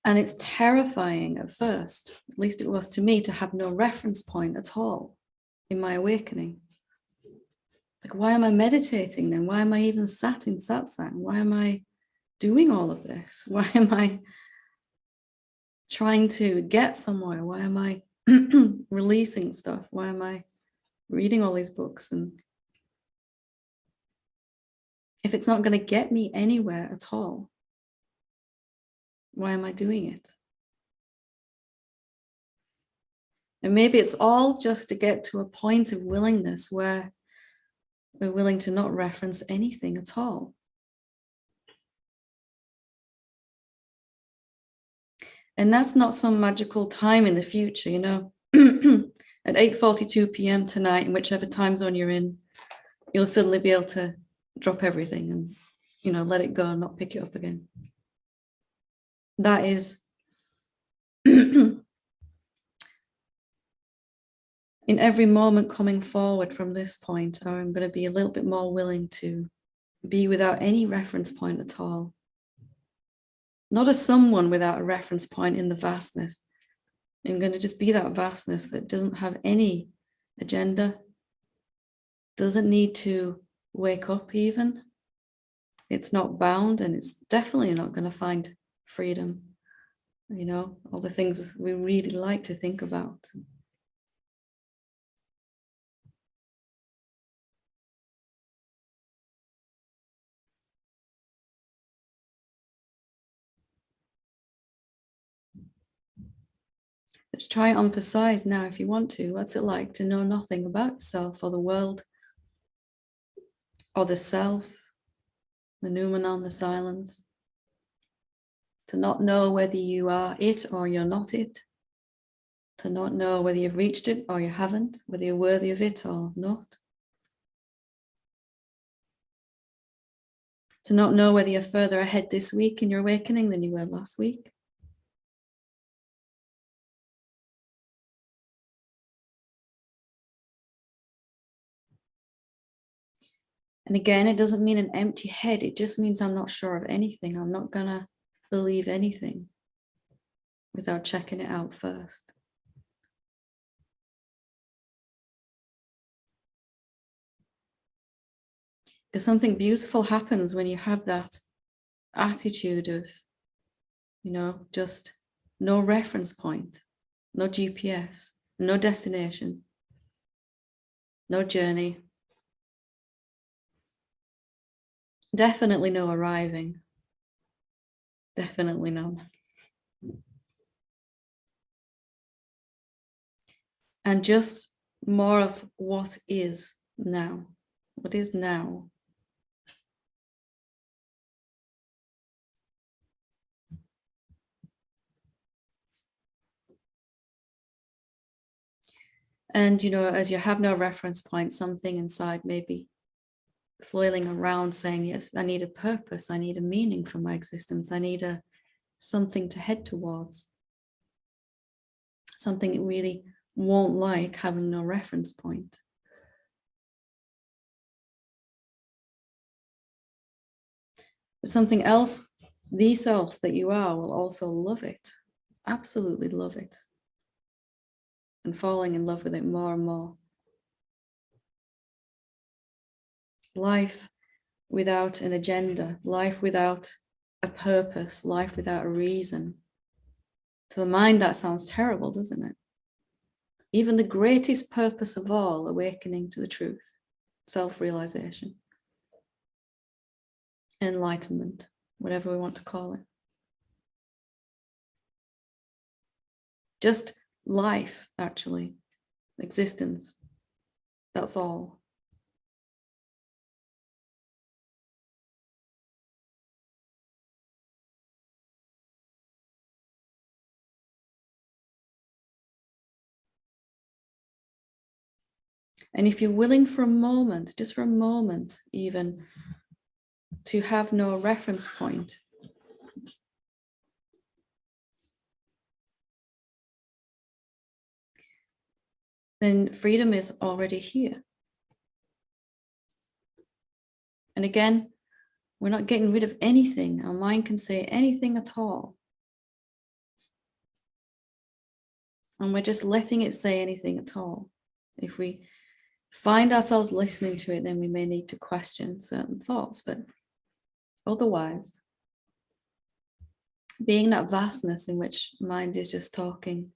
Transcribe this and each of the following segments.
And it's terrifying at first, at least it was to me, to have no reference point at all in my awakening. Like, why am I meditating then? Why am I even sat in satsang? Why am I doing all of this? Why am I trying to get somewhere? Why am I releasing stuff? Why am I reading all these books? And if it's not going to get me anywhere at all, why am I doing it? And maybe it's all just to get to a point of willingness where we're willing to not reference anything at all. And that's not some magical time in the future, you know. At 8:42 p.m. tonight, in whichever time zone you're in, you'll suddenly be able to drop everything and, you know, let it go and not pick it up again. That is in every moment coming forward from this point, I'm going to be a little bit more willing to be without any reference point at all. Not as someone without a reference point in the vastness. I'm going to just be that vastness that doesn't have any agenda, doesn't need to wake up even. It's not bound, and it's definitely not going to find freedom. You know, all the things we really like to think about. Let's try and emphasize now, if you want to, what's it like to know nothing about yourself or the world or the self, the noumenon, the silence. To not know whether you are it or you're not it. To not know whether you've reached it or you haven't, whether you're worthy of it or not. To not know whether you're further ahead this week in your awakening than you were last week. And again, it doesn't mean an empty head. It just means I'm not sure of anything. I'm not gonna believe anything without checking it out first. Because something beautiful happens when you have that attitude of, you know, just no reference point, no GPS, no destination, no journey. Definitely no arriving. Definitely no. And just more of what is now. What is now? And, you know, as you have no reference point, something inside may be flailing around saying, yes, I need a purpose. I need a meaning for my existence. I need something to head towards. Something it really won't like having no reference point. But something else, the self that you are, will also love it. Absolutely love it. And falling in love with it more and more. Life without an agenda, life without a purpose, life without a reason. To the mind, that sounds terrible, doesn't it? Even the greatest purpose of all, awakening to the truth, self-realization, enlightenment, whatever we want to call it. Just life, actually, existence. That's all. And if you're willing for a moment, just for a moment even, to have no reference point, then freedom is already here. And again, we're not getting rid of anything. Our mind can say anything at all. And we're just letting it say anything at all. If we find ourselves listening to it, then we may need to question certain thoughts, but otherwise, being that vastness in which mind is just talking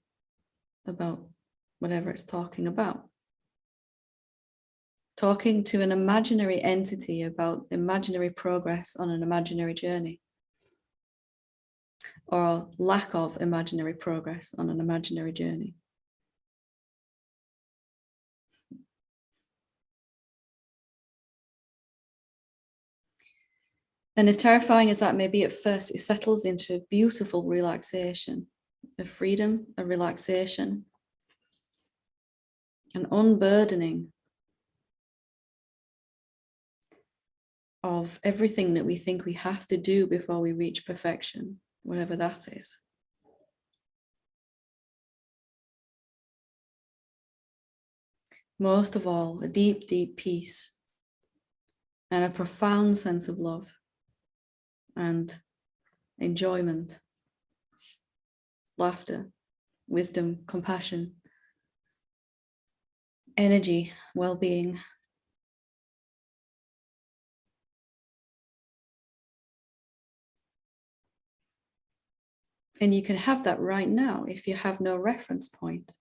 about whatever it's talking about. Talking to an imaginary entity about imaginary progress on an imaginary journey, or lack of imaginary progress on an imaginary journey. And as terrifying as that may be at first, it settles into a beautiful relaxation, a freedom, a relaxation, an unburdening of everything that we think we have to do before we reach perfection, whatever that is. Most of all, a deep, deep peace and a profound sense of love and enjoyment, laughter, wisdom, compassion, energy, well-being. And you can have that right now if you have no reference point.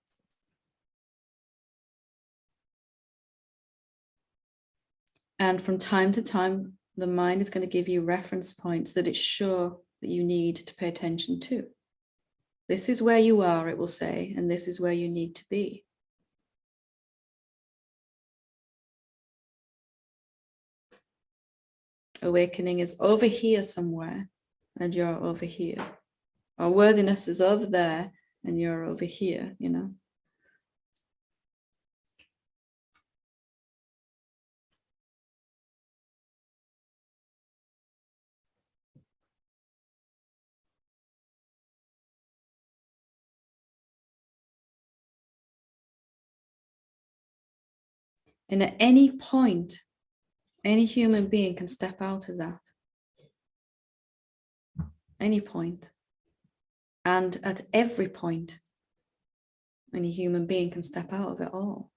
And from time to time, the mind is going to give you reference points that it's sure that you need to pay attention to. This is where you are, it will say, and this is where you need to be. Awakening is over here somewhere, and you're over here. Our worthiness is over there, and you're over here, you know. And at any point, any human being can step out of that. Any point. And at every point, any human being can step out of it all.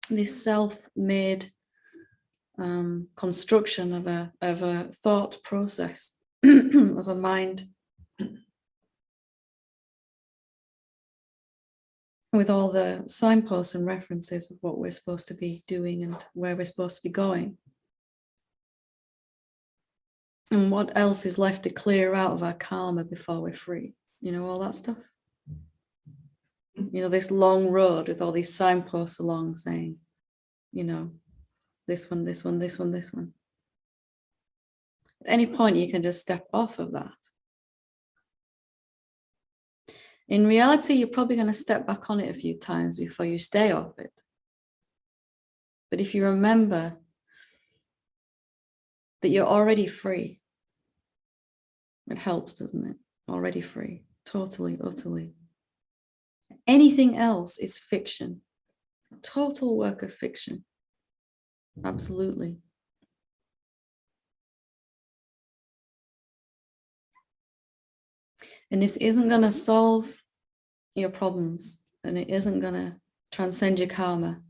This self-made construction of a thought process, of a mind, with all the signposts and references of what we're supposed to be doing and where we're supposed to be going. And what else is left to clear out of our karma before we're free? You know, all that stuff. You know, this long road with all these signposts along saying, you know, this one, this one, this one, this one. At any point, you can just step off of that. In reality, you're probably going to step back on it a few times before you stay off it. But if you remember that you're already free, it helps, doesn't it? Already free, totally, utterly. Anything else is fiction, a total work of fiction. Absolutely. And this isn't going to solve your problems, and it isn't going to transcend your karma,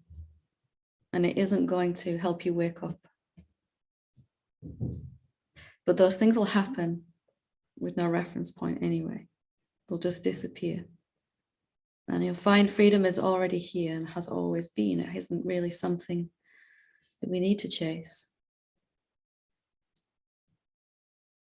and it isn't going to help you wake up. But those things will happen with no reference point anyway. They'll just disappear. And you'll find freedom is already here and has always been. It isn't really something that we need to chase.